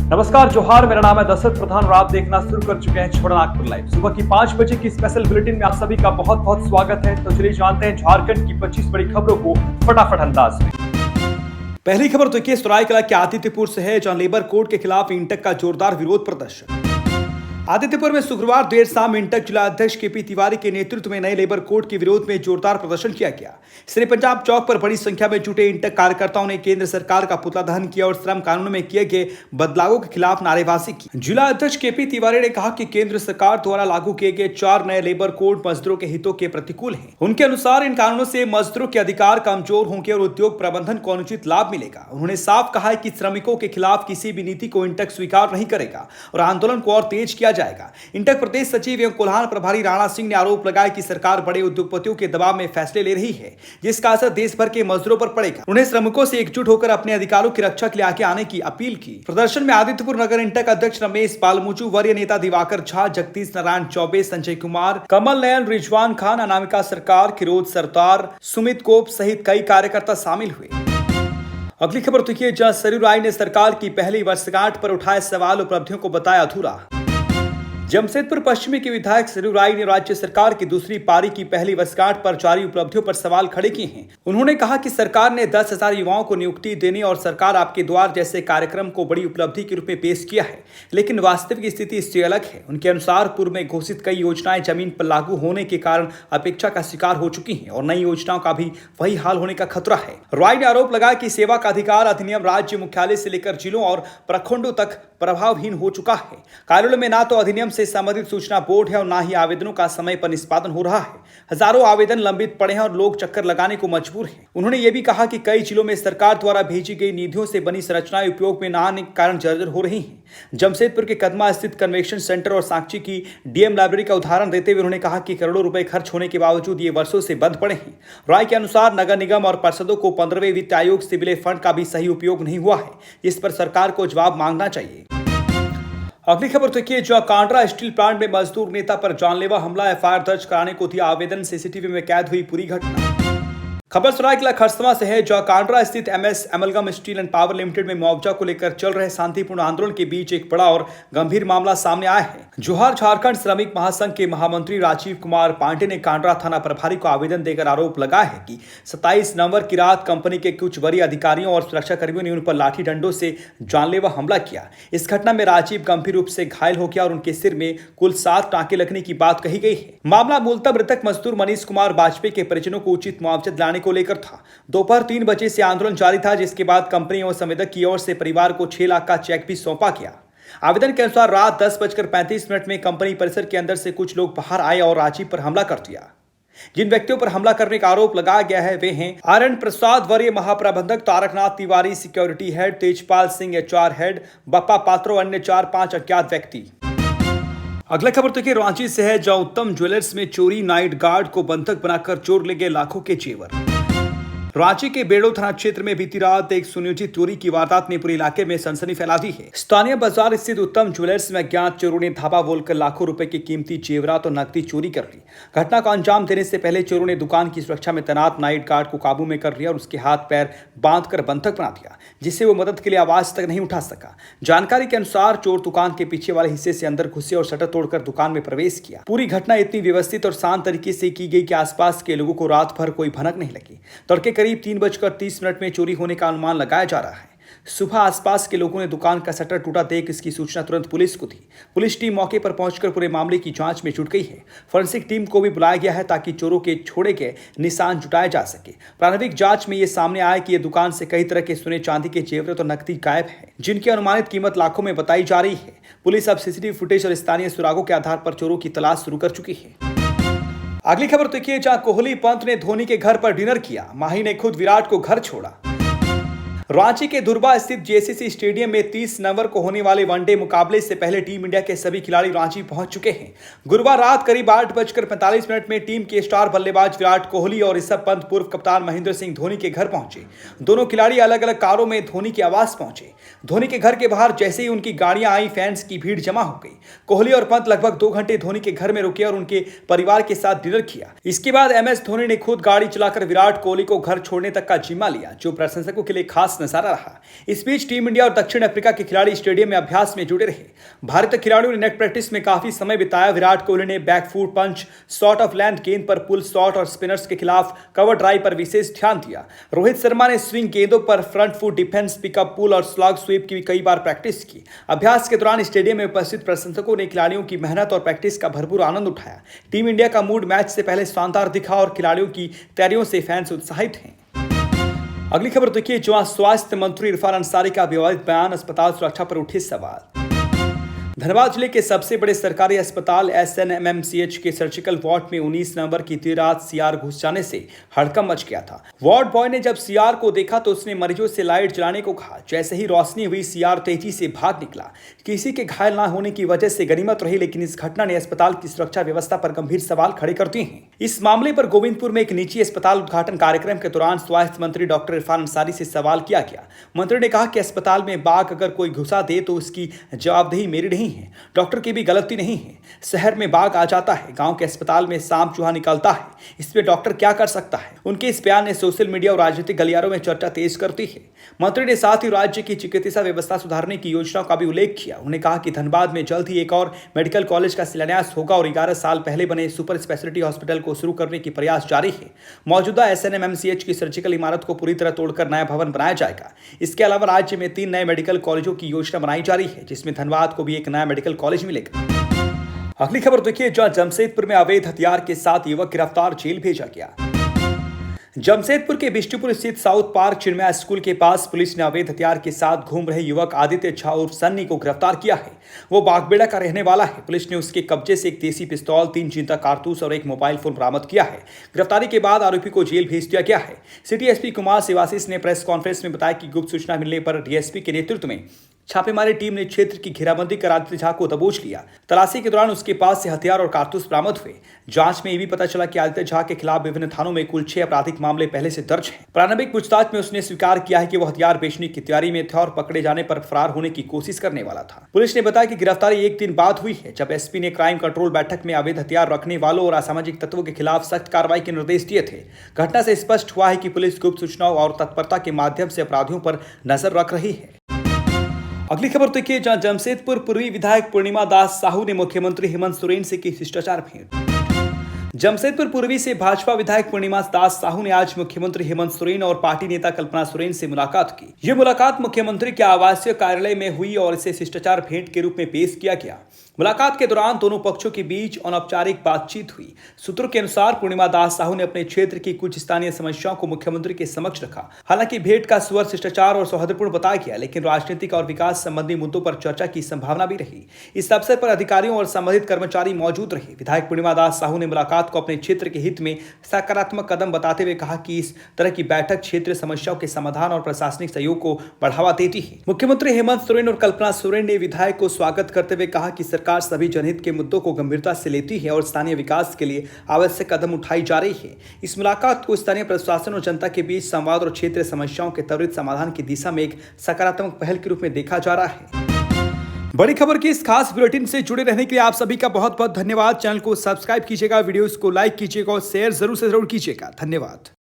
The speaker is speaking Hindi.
नमस्कार, जोहार। मेरा नाम है दशरथ प्रधान और आप देखना शुरू कर चुके हैं छोड़ा नागपुर लाइव। सुबह की 5 बजे की स्पेशल बुलेटिन में आप सभी का बहुत बहुत स्वागत है। तो चलिए जानते हैं झारखंड की 25 बड़ी खबरों को फटाफट अंदाज में। पहली खबर तो सरायकेला के आदित्यपुर से है, जहां लेबर कोड के खिलाफ इंटक का जोरदार विरोध प्रदर्शन। आदित्यपुर में शुक्रवार देर शाम इंटक जिला अध्यक्ष केपी तिवारी के नेतृत्व में नए लेबर कोड के विरोध में जोरदार प्रदर्शन किया गया। श्री पंजाब चौक पर बड़ी संख्या में जुटे इंटक कार्यकर्ताओं ने केंद्र सरकार का पुतला दहन किया और श्रम कानून में किए गए बदलावों के खिलाफ नारेबाजी की। जिला अध्यक्ष केपी तिवारी ने कहा कि केंद्र सरकार द्वारा लागू किए गए 4 नए लेबर कोड मजदूरों के हितों के प्रतिकूल हैं। उनके अनुसार इन कानूनों से मजदूरों के अधिकार कमजोर होंगे और उद्योग प्रबंधन को अनुचित लाभ मिलेगा। उन्होंने साफ कहा है कि श्रमिकों के खिलाफ किसी भी नीति को इंटक स्वीकार नहीं करेगा और आंदोलन को और तेज किया जाएगा। इंटक प्रदेश सचिव एवं कोल्हान प्रभारी राणा सिंह ने आरोप लगाया कि सरकार बड़े उद्योगपतियों के दबाव में फैसले ले रही है, जिसका असर देश भर के मजदूरों पर पड़ेगा। उन्हें श्रमिकों से एकजुट होकर अपने अधिकारों की रक्षा के लिए आगे आने की अपील की। प्रदर्शन में आदित्यपुर नगर इंटक अध्यक्ष रमेश बालमुचु, वरीय नेता दिवाकर झा, जगदीश नारायण चौबे, संजय कुमार, कमल नयन, रिजवान खान, अनामिका सरकार, किरोज सरदार, सुमित कोप सहित कई कार्यकर्ता शामिल हुए। अगली खबर तो ये, जहां सरयू राय ने सरकार की पहली वर्षगांठ पर उठाए सवाल उपलब्धियों को बताया अधूरा। जमशेदपुर पश्चिमी के विधायक सरयू राय ने राज्य सरकार की दूसरी पारी की पहली वर्षगांठ पर जारी उपलब्धियों पर सवाल खड़े किए हैं। उन्होंने कहा कि सरकार ने 10,000 युवाओं को नियुक्ति देने और सरकार आपके द्वार जैसे कार्यक्रम को बड़ी उपलब्धि के रूप में पेश किया है, लेकिन वास्तविक स्थिति इससे अलग है। उनके अनुसार पूर्व में घोषित कई योजनाएं जमीन पर लागू होने के कारण अपेक्षा का शिकार हो चुकी हैं और नई योजनाओं का भी वही हाल होने का खतरा है। राय ने आरोप लगाया कि सेवा का अधिकार अधिनियम राज्य मुख्यालय से लेकर जिलों और प्रखंडों तक प्रभावहीन हो चुका है। कार्यालयों में ना तो अधिनियम से संबंधित सूचना बोर्ड है और ना ही आवेदनों का समय पर निष्पादन हो रहा है। हजारों आवेदन लंबित पड़े हैं और लोग चक्कर लगाने को मजबूर हैं। उन्होंने ये भी कहा कि कई जिलों में सरकार द्वारा भेजी गई निधियों से बनी संरचनाएं उपयोग में न आने के कारण जर्जर हो रही हैं। जमशेदपुर के कदमा स्थित कन्वेंशन सेंटर और साक्षी की डीएम लाइब्रेरी का उदाहरण देते हुए उन्होंने कहा कि करोड़ों रुपए खर्च होने के बावजूद ये वर्षों से बंद पड़े हैं। राय के अनुसार नगर निगम और पार्षदों को 15वें वित्त आयोग से मिले फंड का भी सही उपयोग नहीं हुआ है, इस पर सरकार को जवाब मांगना चाहिए। अगली खबर तो जहां कांड्रा स्टील प्लांट में मजदूर नेता पर जानलेवा हमला, एफआईआर दर्ज कराने को दिया आवेदन, सीसीटीवी में कैद हुई पूरी घटना। खबर सरायकेला खरसवां से है, जहां कांड्रा स्थित MS amalgam steel and power limited में मुआवजा को लेकर चल रहे शांतिपूर्ण आंदोलन के बीच एक बड़ा और गंभीर मामला सामने आया है। जोहार झारखंड श्रमिक महासंघ के महामंत्री राजीव कुमार पांडे ने कांड्रा थाना प्रभारी को आवेदन देकर आरोप लगाया है कि 27 नवंबर की रात कंपनी के कुछ वरीय अधिकारियों और सुरक्षा कर्मियों ने उन पर लाठी डंडों से जानलेवा हमला किया। इस घटना में राजीव गंभीर रूप से घायल हो गया और उनके सिर में कुल 7 टांके लगने की बात कही गई है। मामला मूलतः मृतक मजदूर मनीष कुमार वाजपेयी के परिजनों को उचित मुआवजा दिलाने को लेकर था। दोपहर 3 बजे से आंदोलन जारी था, जिसके बाद कंपनी और संवेदक की ओर से परिवार को 6 लाख का चेक भी सौंपा गया। आवेदन के अनुसार रात 10:35 में कंपनी परिसर के अंदर से कुछ लोग बाहर आए और राजीव पर हमला कर दिया। जिन व्यक्तियों पर हमला करने का आरोप लगाया गया है वे हैं आरएन प्रसाद वरीय महाप्रबंधक, Taraknath Tiwari security head, Tejpal Singh HR head, Bappa Patro, अन्य 4-5 अज्ञात व्यक्ति। अगला खबर तो रांची से है, जहां उत्तम ज्वेलर्स में चोरी, नाइट गार्ड को बंधक बनाकर चोर ले गए लाखों के जेवर। रांची के बेड़ो थाना क्षेत्र में बीती रात एक सुनियोजित चोरी की वारदात ने पूरे इलाके में सनसनी फैला दी है। स्थानीय बाजार स्थित उत्तम ज्वेलर्स में अज्ञात चोरों ने धावा बोलकर लाखों रुपए की कीमती जेवरात और नकदी चोरी कर ली। घटना को अंजाम देने से पहले चोरों ने दुकान की सुरक्षा में तैनात नाइट गार्ड को काबू में कर लिया और उसके हाथ पैर बांधकर बंधक बना दिया, जिससे वो मदद के लिए आवाज तक नहीं उठा सका। जानकारी के अनुसार चोर दुकान के पीछे वाले हिस्से से अंदर घुसे और शटर तोड़कर दुकान में प्रवेश किया। पूरी घटना इतनी व्यवस्थित और शांत तरीके से की गई कि आसपास के लोगों को रात भर कोई भनक नहीं लगी। तड़के करीब 3:30 में चोरी होने का अनुमान लगाया जा रहा है। सुबह आसपास के लोगों ने दुकान का शटर टूटा देख इसकी सूचना तुरंत पुलिस को दी। पुलिस टीम मौके पर पहुंचकर पूरे मामले की जांच में जुट गई है। फोरेंसिक टीम को भी बुलाया गया है ताकि चोरों के छोड़े गए निशान जुटाए जा सके। प्रारंभिक जांच में यह सामने आया कि यह दुकान से कई तरह के सोने चांदी के जेवरात और नकदी गायब है, जिनकी अनुमानित कीमत लाखों में बताई जा रही है। पुलिस अब सीसीटीवी फुटेज और स्थानीय सुरागों के आधार पर चोरों की तलाश शुरू कर चुकी है। अगली खबर देखिए, जहां कोहली पंत ने धोनी के घर पर डिनर किया, माही ने खुद विराट को घर छोड़ा। रांची के दुर्बा स्थित जेसीसी स्टेडियम में 30 नवंबर को होने वाले वनडे मुकाबले से पहले टीम इंडिया के सभी खिलाड़ी रांची पहुंच चुके हैं। गुरुवार रात करीब 8:45 में टीम के स्टार बल्लेबाज विराट कोहली और ऋषभ पंत पूर्व कप्तान महेंद्र सिंह धोनी के घर पहुंचे। दोनों खिलाड़ी अलग अलग कारों में धोनी के आवास पहुंचे। धोनी के घर के बाहर जैसे ही उनकी गाड़ियां आई, फैंस की भीड़ जमा हो गई। कोहली और पंत लगभग 2 घंटे धोनी के घर में रुके और उनके परिवार के साथ डिनर किया। इसके बाद एमएस धोनी ने खुद गाड़ी चलाकर विराट कोहली को घर छोड़ने तक का जिम्मा लिया, जो प्रशंसकों के लिए खास खास नजारा रहा। इस बीच टीम इंडिया और दक्षिण अफ्रीका के खिलाड़ी स्टेडियम में अभ्यास में जुटे रहे। भारतीय खिलाड़ियों ने नेट प्रैक्टिस में काफी समय बिताया। विराट कोहली ने back foot punch, short of length गेंद पर पुल शॉट और स्पिनर्स के खिलाफ कवर ड्राइव पर विशेष ध्यान दिया। रोहित शर्मा ने स्विंग गेंदों पर फ्रंट फुट डिफेंस, पिकअप, पुल और स्लॉग स्वीप की कई बार प्रैक्टिस की। अभ्यास के दौरान स्टेडियम में उपस्थित प्रशंसकों ने खिलाड़ियों की मेहनत और प्रैक्टिस का भरपूर आनंद उठाया। टीम इंडिया का मूड मैच से पहले शानदार दिखा और खिलाड़ियों की तैयारियों से फैंस उत्साहित हैं। अगली खबर देखिए, जहां स्वास्थ्य मंत्री इरफान अंसारी का विवादित बयान, अस्पताल सुरक्षा पर उठे सवाल। धनबाद जिले के सबसे बड़े सरकारी अस्पताल SNMMCH के सर्जिकल वार्ड में 19 नवंबर की देर रात सीआर घुस जाने से हड़कंप मच गया था। वार्ड बॉय ने जब सीआर को देखा तो उसने मरीजों से लाइट जलाने को कहा। जैसे ही रोशनी हुई, सीआर तेजी से भाग निकला। किसी के घायल न होने की वजह से गनीमत रही, लेकिन इस घटना ने अस्पताल की सुरक्षा व्यवस्था पर गंभीर सवाल खड़े कर दिए हैं। इस मामले पर गोविंदपुर में एक निजी अस्पताल उद्घाटन कार्यक्रम के दौरान स्वास्थ्य मंत्री डॉक्टर इरफान अंसारी से सवाल किया गया। मंत्री ने कहा कि अस्पताल में बाघ अगर कोई घुसा दे तो उसकी जवाबदेही मेरी नहीं है, डॉक्टर की भी गलती नहीं है। शहर में बाघ आ जाता है, गांव के अस्पताल में सांप चूहा निकलता है, इसमें डॉक्टर क्या कर सकता है। उनके इस बयान ने सोशल मीडिया और राजनीतिक गलियारों में चर्चा तेज कर दी है। मंत्री ने साथ ही राज्य की चिकित्सा व्यवस्था सुधारने की योजनाओं का भी उल्लेख किया। उन्होंने कहा कि धनबाद में जल्द ही एक और मेडिकल कॉलेज का शिलान्यास होगा और 11 साल पहले बने सुपर स्पेशलिटी हॉस्पिटल को शुरू करने की प्रयास जारी है। मौजूदा SNMMCH की सर्जिकल इमारत को पूरी तरह तोड़कर नया भवन बनाया जाएगा। इसके अलावा राज्य में 3 नए मेडिकल कॉलेजों की योजना बनाई जा रही है, जिसमें धनबाद को भी एक नया मेडिकल कॉलेज मिलेगा। अगली खबर देखिए, जहां जमशेदपुर में अवैध हथियार के साथ युवक गिरफ्तार, जेल भेजा गया। जमशेदपुर के बिष्टुपुर स्थित साउथ पार्क चिन्मया स्कूल के पास पुलिस ने अवैध हथियार के साथ घूम रहे युवक आदित्य झा उर्फ सन्नी को गिरफ्तार किया है। वो बागबेड़ा का रहने वाला है। पुलिस ने उसके कब्जे से एक देसी पिस्तौल, 3 जिंदा कारतूस और एक मोबाइल फोन बरामद किया है। गिरफ्तारी के बाद आरोपी को जेल भेज दिया गया है। सिटी एसपी कुमार शिवाशीष ने प्रेस कॉन्फ्रेंस में बताया कि गुप्त सूचना मिलने पर डीएसपी के नेतृत्व में छापेमारी टीम ने क्षेत्र की घेराबंदी कर आदित्य झा को दबोच लिया। तलाशी के दौरान उसके पास से हथियार और कारतूस बरामद हुए। जांच में यह भी पता चला कि आदित्य झा के खिलाफ विभिन्न थानों में कुल 6 आपराधिक मामले पहले से दर्ज हैं। प्रारंभिक पूछताछ में उसने स्वीकार किया है कि वह हथियार बेचने की तैयारी में था और पकड़े जाने पर फरार होने की कोशिश करने वाला था। पुलिस ने बताया कि गिरफ्तारी एक दिन बाद हुई है, जब एसपी ने क्राइम कंट्रोल बैठक में अवैध हथियार रखने वालों और असामाजिक तत्वों के खिलाफ सख्त कार्रवाई के निर्देश दिए थे। घटना से स्पष्ट हुआ है कि पुलिस गुप्त सूचनाओं और तत्परता के माध्यम से अपराधियों पर नजर रख रही है। अगली खबर देखिए, जहां जमशेदपुर पूर्वी विधायक पूर्णिमा दास साहू ने मुख्यमंत्री हेमंत सोरेन से की शिष्टाचार भेंट। जमशेदपुर पूर्वी से भाजपा विधायक पूर्णिमा दास साहू ने आज मुख्यमंत्री हेमंत सोरेन और पार्टी नेता कल्पना सोरेन से मुलाकात की। यह मुलाकात मुख्यमंत्री के आवासीय कार्यालय में हुई और इसे शिष्टाचार भेंट के रूप में पेश किया गया। मुलाकात के दौरान दोनों पक्षों के बीच अनौपचारिक बातचीत हुई। सूत्रों के अनुसार पूर्णिमा दास साहू ने अपने क्षेत्र की कुछ स्थानीय समस्याओं को मुख्यमंत्री के समक्ष रखा। हालांकि भेंट का स्वर शिष्टाचार और सौहार्दपूर्ण बताया गया, लेकिन राजनीतिक और विकास संबंधी मुद्दों पर चर्चा की संभावना भी रही। इस अवसर पर अधिकारियों और संबंधित कर्मचारी मौजूद रहे। विधायक पूर्णिमा दास साहू ने मुलाकात को अपने क्षेत्र के हित में सकारात्मक कदम बताते हुए कहा कि इस तरह की बैठक क्षेत्रीय समस्याओं के समाधान और प्रशासनिक सहयोग को बढ़ावा देती है। मुख्यमंत्री हेमंत सोरेन और कल्पना सोरेन ने विधायक को स्वागत करते हुए कहा कि सरकार सभी जनहित के मुद्दों को गंभीरता से लेती है और स्थानीय विकास के लिए आवश्यक कदम उठाई जा रही है। इस मुलाकात को स्थानीय प्रशासन और जनता के बीच संवाद और क्षेत्रीय समस्याओं के त्वरित समाधान की दिशा में एक सकारात्मक पहल के रूप में देखा जा रहा है। बड़ी खबर की इस खास बुलेटिन से जुड़े रहने के लिए आप सभी का बहुत बहुत धन्यवाद। चैनल को सब्सक्राइब कीजिएगा, वीडियोस को लाइक कीजिएगा और शेयर जरूर से जरूर कीजिएगा। धन्यवाद।